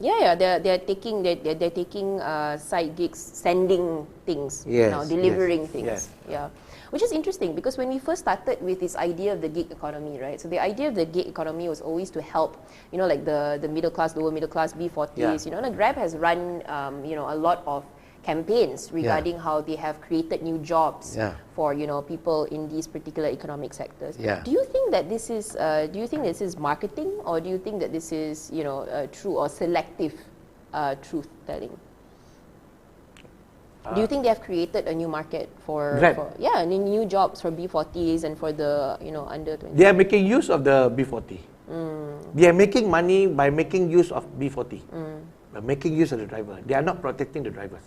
Yeah, they're taking side gigs, sending things, delivering things. Yeah, which is interesting because when we first started with this idea of the gig economy, right? So the idea of the gig economy was always to help, like the middle class, lower middle class, B40s. Like Grab has run, a lot of campaigns regarding how they have created new jobs for people in these particular economic sectors. Do you think that this is marketing, or do you think that this is true or selective truth telling? Do you think they have created a new market for new jobs for B40s and for the under 20? They are making use of the B40. They are making money by making use of B40. By making use of the driver. They are not protecting the drivers.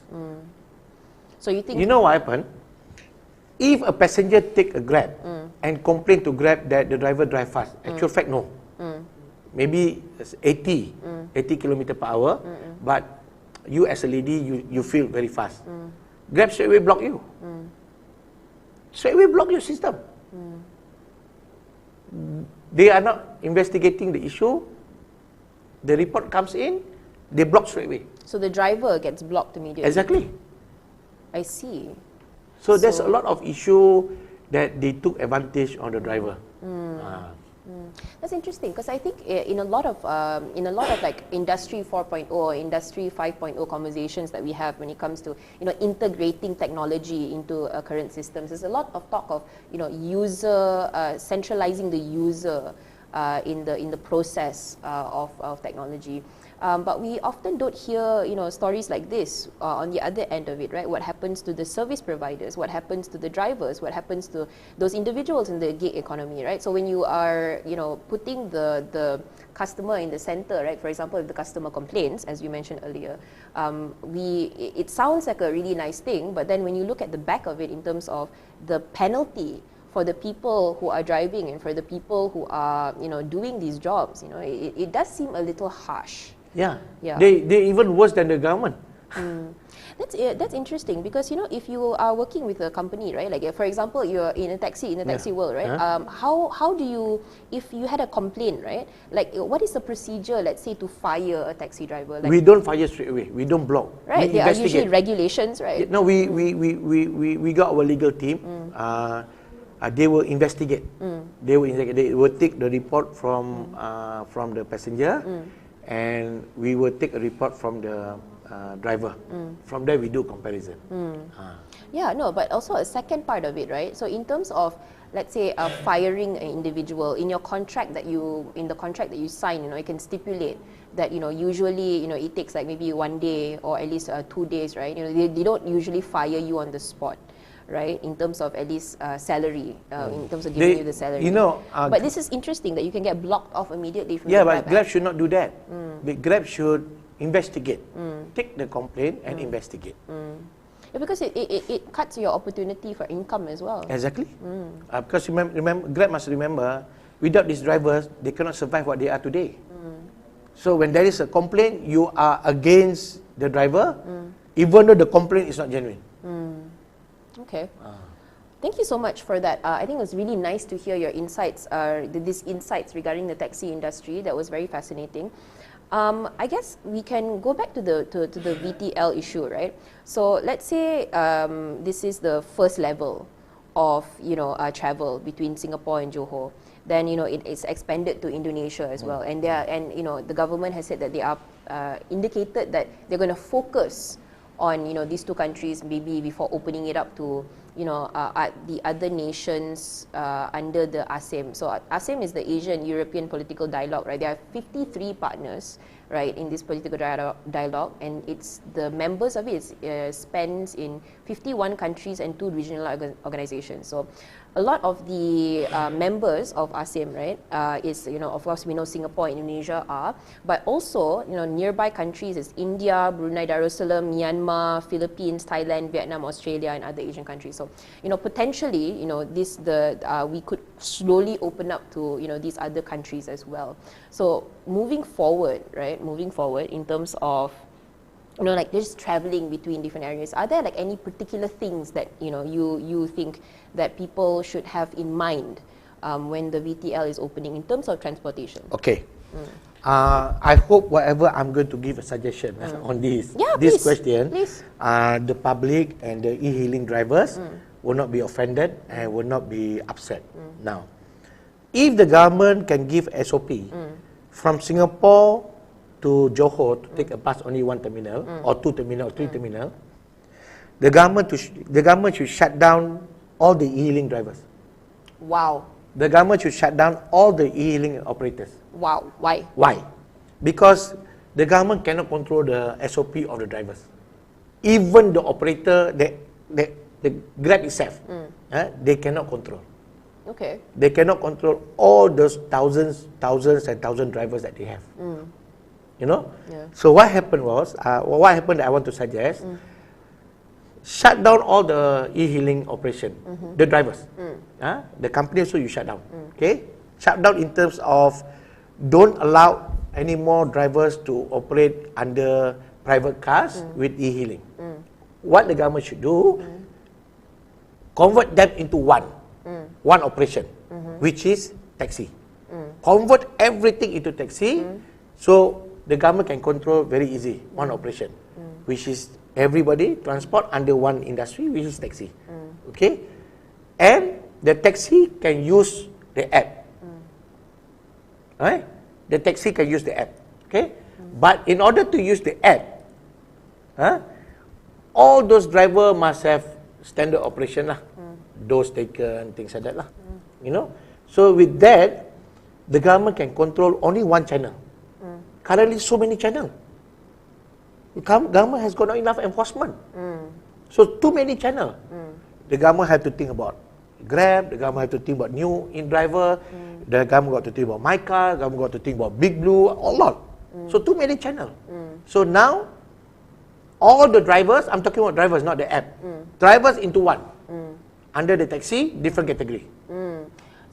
So you think... You know what happened? If a passenger take a Grab and complain to Grab that the driver drive fast, actual fact, no. Maybe it's 80 km per hour, but you as a lady, you feel very fast. Grab straight away block you. Straight away block your system. They are not investigating the issue. The report comes in, they block straight away. So the driver gets blocked immediately? Exactly. I see. So there's a lot of issue that they took advantage on the driver. That's interesting because I think in a lot of like Industry 4.0 or Industry 5.0 conversations that we have when it comes to integrating technology into current systems, there's a lot of talk of user centralizing the user in the process of technology. But we often don't hear, stories like this on the other end of it, right? What happens to the service providers? What happens to the drivers? What happens to those individuals in the gig economy, right? So when you are, putting the customer in the center, right? For example, if the customer complains, as you mentioned earlier, it sounds like a really nice thing, but then when you look at the back of it in terms of the penalty for the people who are driving and for the people who are, doing these jobs, it does seem a little harsh. Yeah. They even worse than the government. That's interesting because if you are working with a company, right? Like for example, you're in a taxi world, right? How do you, if you had a complaint, right? Like what is the procedure, let's say, to fire a taxi driver? Like, we don't fire straight away. We don't block. Right. There are usually regulations, right? No, we got our legal team. They will investigate. They will take the report from the passenger. And we will take a report from the driver. From there, we do comparison. Yeah, no, but also a second part of it, right? So in terms of, let's say, firing an individual, in your contract that you sign, you can stipulate that usually it takes like maybe 1 day or at least 2 days, right? They don't usually fire you on the spot, right? In terms of at least salary, in terms of giving you the salary. But this is interesting that you can get blocked off immediately from the but Grab should not do that. But Grab should investigate, take the complaint and investigate. Yeah, because it cuts your opportunity for income as well. Exactly. Because remember, Grab must remember, without these drivers, they cannot survive what they are today. So when there is a complaint, you are against the driver, even though the complaint is not genuine. Okay. Thank you so much for that. I think it was really nice to hear your insights, these insights regarding the taxi industry. That was very fascinating. I guess we can go back to the VTL issue, right? So let's say this is the first level of travel between Singapore and Johor. Then it's expanded to Indonesia as well, and the government has said that they are indicated that they're going to focus on these two countries maybe before opening it up to the other nations under the ASEM. So ASEM is the Asian European Political Dialogue, right? There are 53 partners, right, in this political dialogue, and it's the members of it spans in 51 countries and 2 regional organizations. So a lot of the members of ASEM, right, is of course we know Singapore and Indonesia are, but also nearby countries is India, Brunei Darussalam, Myanmar, Philippines, Thailand, Vietnam, Australia, and other Asian countries. So potentially we could slowly open up to these other countries as well. So moving forward, right, in terms of like just traveling between different areas, are there like any particular things that you think that people should have in mind when the VTL is opening in terms of transportation? Okay. I hope whatever I'm going to give a suggestion on this question, please. The public and the e-hailing drivers will not be offended and will not be upset. Now, if the government can give SOP from Singapore to Johor to take a bus only 1 terminal or 2 terminal or 3 terminal, the government should shut down all the e-hailing drivers. Wow. The government should shut down all the e-hailing operators. Wow. Why? Why? Because the government cannot control the SOP of the drivers. Even the operator, the Grab itself, they cannot control. Okay. They cannot control all those thousands and thousand drivers that they have. Yeah. So what happened was, that I want to suggest, shut down all the e-hailing operation, the drivers. The company also you shut down. Okay? Shut down in terms of don't allow any more drivers to operate under private cars with e-hailing. What the government should do, convert them into one operation, which is taxi. Convert everything into taxi, so the government can control very easy one operation, which is everybody transport under one industry, which is taxi. Okay, and the taxi can use the app. Right? The taxi can use the app. Okay, but in order to use the app, all those drivers must have standard operation lah, doors taken, things like that lah. So with that, the government can control only one channel. Currently, so many channels. The government has got not enough enforcement. So too many channels. The government have to think about Grab. The government have to think about new in-driver. The government got to think about My Car. The government got to think about Big Blue. A lot. So too many channels. So now, all the drivers, I'm talking about drivers, not the app. Drivers into one. Under the taxi, different category.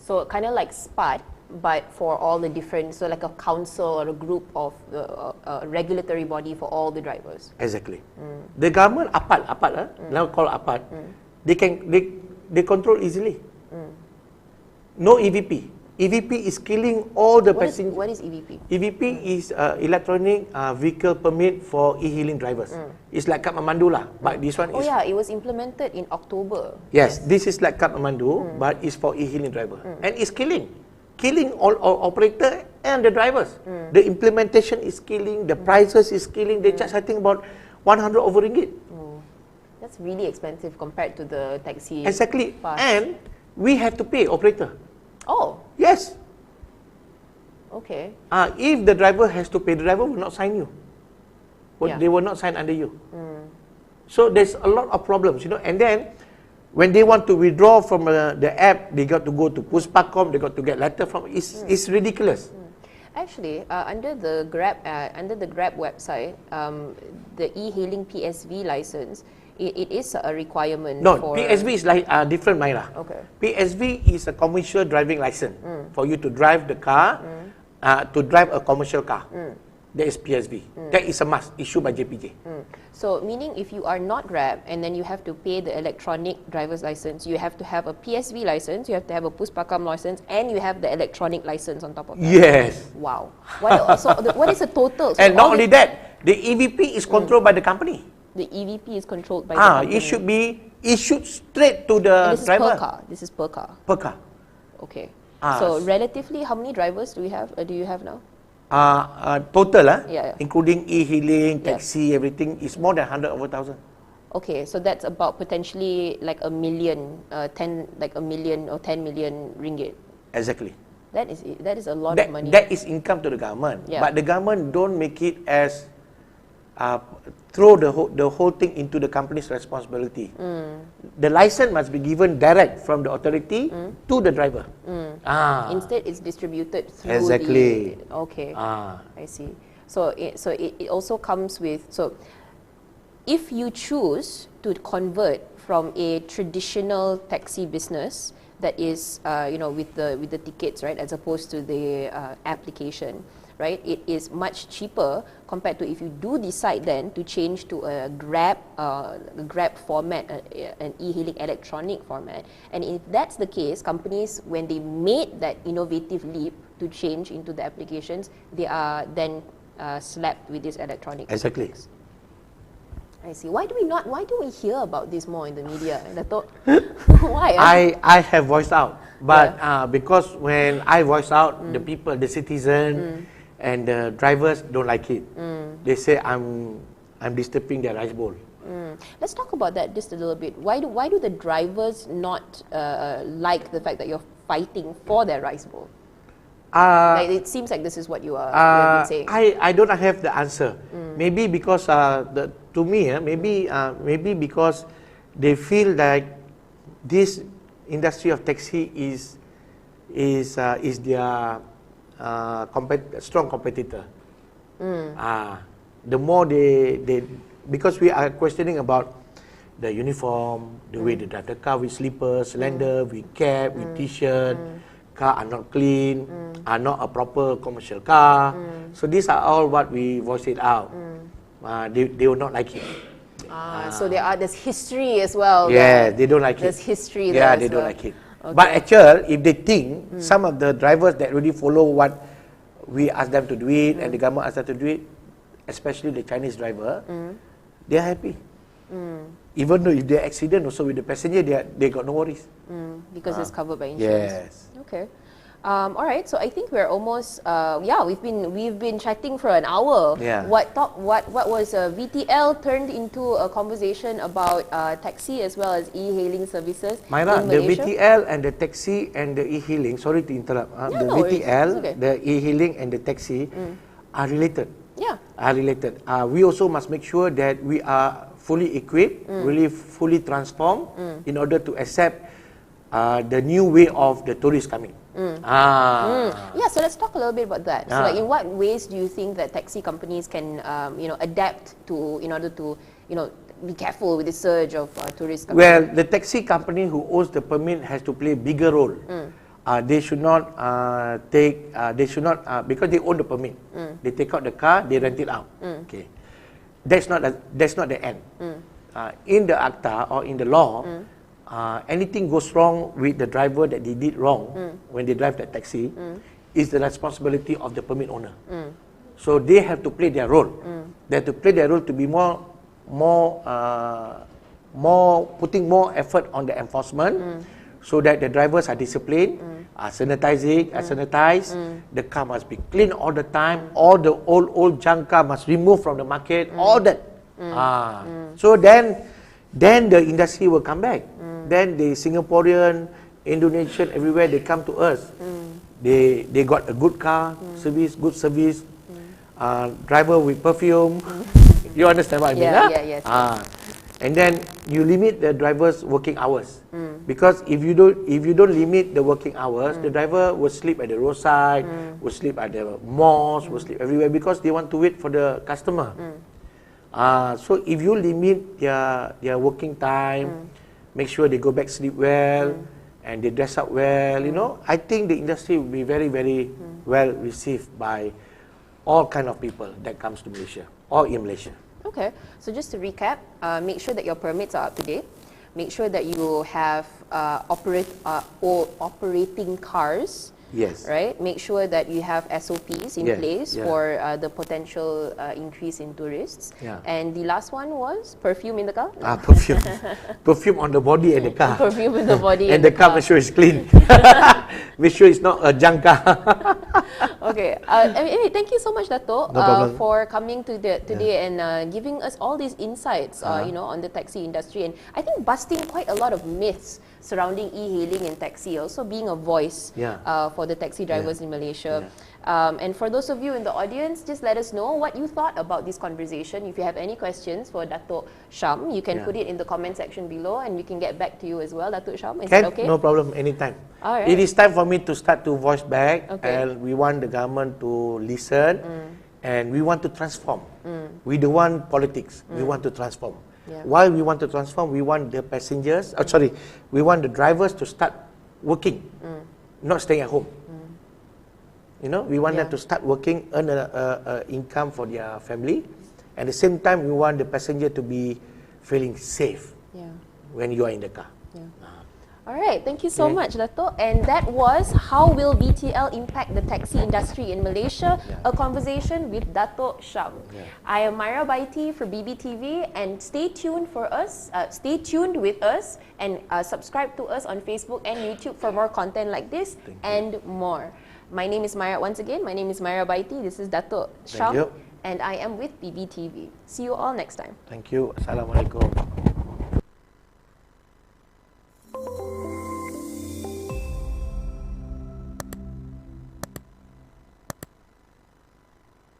So kind of like SPAT, but for all the different, so like a council or a group of a regulatory body for all the drivers. Exactly. The government APAT, now called APAT, they control easily. No EVP. EVP is killing all the passengers. What is EVP? EVP is electronic vehicle permit for e-hailing drivers. It's like Kad Memandu lah, but this one is... Oh yeah, it was implemented in October. Yes, this is like Kad Memandu, but it's for e-hailing driver. And it's killing all operator and the drivers. The implementation is killing, the prices is killing. They charge, I think, about 100 over ringgit. That's really expensive compared to the taxi. Exactly. Pass. And we have to pay operator. Oh. Yes. Okay. If the driver has to pay, the driver will not sign you. Yeah. They will not sign under you. So there's a lot of problems, And then, when they want to withdraw from the app, they got to go to Puspacom, they got to get letter from. It's ridiculous. Actually, under the Grab website, the e-hailing PSV license, it is a requirement. No, for... PSV is like different, Myra. Okay. PSV is a commercial driving license for you to drive the car, to drive a commercial car. there is PSV. That is a must, issued by JPJ. So meaning if you are not Grab and then you have to pay the electronic driver's license, you have to have a PSV license, you have to have a Puspakam license, and you have the electronic license on top of that. Yes. Wow. What is the total? So And not only that, the EVP is controlled by the company. The EVP is controlled by the company. It should be issued straight to the And this driver. is per car. This is per car. Per car. Okay. So relatively, how many drivers do you have now? Total, Yeah. including e-hailing, taxi, everything, is more than 100 over 1,000. Okay, so that's about potentially like a million, 10 or 10 million ringgit. Exactly. That is a lot of money. That is income to the government. Yeah. But the government don't make it as throw the whole thing into the company's responsibility. The license must be given direct from the authority to the driver. Instead, it's distributed through Exactly. Okay, I see. So it also comes with, so if you choose to convert from a traditional taxi business that is, with the tickets, right, as opposed to the application, right, it is much cheaper compared to if you do decide then to change to a Grab format, an e-hailing electronic format. And if that's the case, companies, when they made that innovative leap to change into the applications, they are then slapped with this electronic. Exactly. Tax. I see. Why do we hear about this more in the media? And I thought, why? I have voiced out, but because when I voice out, the people, the citizen, and the drivers don't like it. They say I'm disturbing their rice bowl. Let's talk about that just a little bit. Why do the drivers not like the fact that you're fighting for their rice bowl? Like, it seems like this is what you have been saying. I don't have the answer. Maybe because maybe because they feel like this industry of taxi is their strong competitor. The more they because we are questioning about the uniform, the way they drive the car with slippers, slender, with cap, with t-shirt, car are not clean, are not a proper commercial car. So these are all what we voice it out. They will not like it. So there's history as well. Yeah, they don't like there's it. There's history there. Yeah, they don't like it. Okay. But actually, if they think some of the drivers that really follow what we ask them to do it and the government asks them to do it, especially the Chinese driver, they are happy. Even though if they accident also with the passenger, they got no worries. Because it's covered by insurance. Yes. Okay. All right. So I think we're almost. We've been chatting for an hour. Yeah. What was VTL turned into a conversation about taxi as well as e-hailing services Myra, in the Malaysia? VTL and the taxi and the e-hailing. Sorry to interrupt. The no worries. VTL, It's okay. the e-hailing and the taxi are related. Yeah. Are related. We also must make sure that we are fully equipped, really fully transformed in order to accept the new way of the tourists coming. Yeah, so let's talk a little bit about that. So, like, in what ways do you think that taxi companies can, adapt to in order to, be careful with the surge of tourists coming? Well, the taxi company who owns the permit has to play a bigger role. They should not because they own the permit. They take out the car, they rent it out. Okay, that's not the end. In the ACTA or in the law, anything goes wrong with the driver that they did wrong when they drive that taxi is the responsibility of the permit owner. So they have to play their role. They have to play their role to be more putting more effort on the enforcement so that the drivers are disciplined, are sanitized. The car must be clean all the time. All the old junk car must remove from the market. All that. So then the industry will come back. Then the Singaporean, Indonesian, everywhere they come to us. They got a good car, good service, driver with perfume. You understand what I mean? Yes. And then you limit the driver's working hours. Because if you don't limit the working hours, the driver will sleep at the roadside, will sleep at the malls, will sleep everywhere because they want to wait for the customer. So if you limit their working time, make sure they go back sleep well, and they dress up well, I think the industry will be very, very well received by all kind of people that comes to Malaysia or in Malaysia. Okay, so just to recap, make sure that your permits are up to date. Make sure that you have operating cars. Yes. Right. Make sure that you have SOPs in place for the potential increase in tourists. Yeah. And the last one was perfume in the car. Perfume, perfume on the body and the car. Perfume in the body and the car. Make sure it's clean. Make sure it's not a junk car. Okay. Anyway, thank you so much, Dato', for coming to today and giving us all these insights, on the taxi industry, and I think busting quite a lot of myths surrounding e-hailing and taxi, also being a voice for the taxi drivers in Malaysia. And for those of you in the audience, just let us know what you thought about this conversation. If you have any questions for Dato' Sham, you can put it in the comment section below and we can get back to you as well, Dato' Sham. Is that okay? No problem, anytime. All right. It is time for me to start to voice back, and we want the government to listen, and we want to transform. We don't want politics, we want to transform. Why we want to transform? We want the passengers, we want the drivers to start working, not staying at home. We want them to start working, earn a income for their family. At the same time, we want the passenger to be feeling safe when you are in the car. All right, thank you so much, Dato'. And that was How Will VTL Impact the Taxi Industry in Malaysia? A conversation with Dato' Sham. I am Myra Baiti for BBTV, and stay tuned with us and subscribe to us on Facebook and YouTube for more content like this and more. My name is Myra, once again, my name is Myra Baiti. This is Dato' Sham, and I am with BBTV. See you all next time. Thank you. Assalamualaikum.